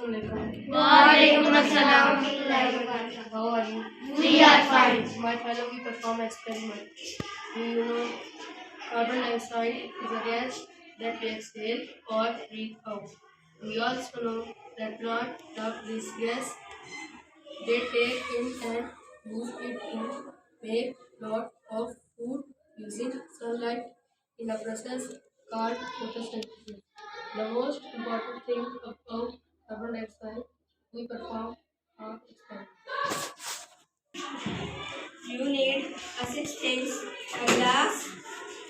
Assalamualaikum. Waalaikum assalam. How are you? We are fine. My fellow, we perform experiment. Do you know carbon dioxide is a gas that we exhale or breathe out? We also know that plants love this gas. They take in and use it to make lot of food using sunlight in a process called photosynthesis. The most important thing about carbon dioxide, we perform our experiment. You need a six things: a glass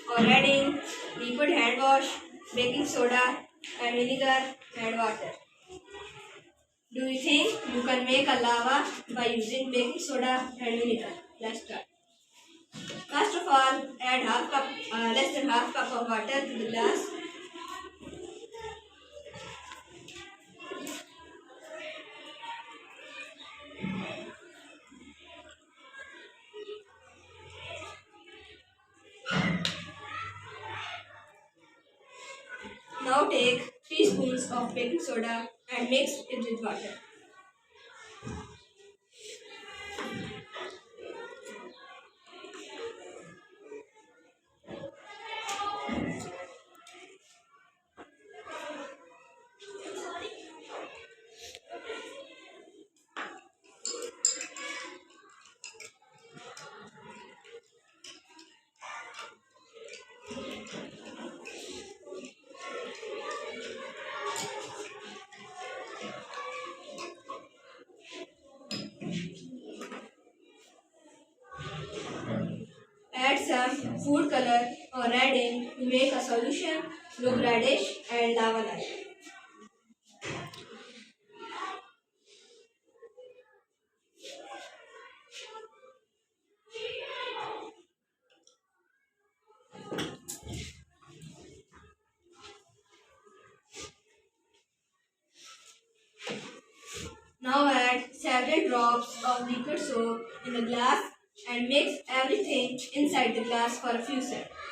or red ink, liquid hand wash, baking soda, and vinegar and water. Do you think you can make a lava by using baking soda and vinegar? Let's start. First of all, add less than half cup of water to the glass. Now take 3 spoons of baking soda and mix it with water. Add some food color or red ink to make a solution look reddish and lava-like. Now add several drops of liquid soap in the glass and mix everything inside the glass for a few seconds.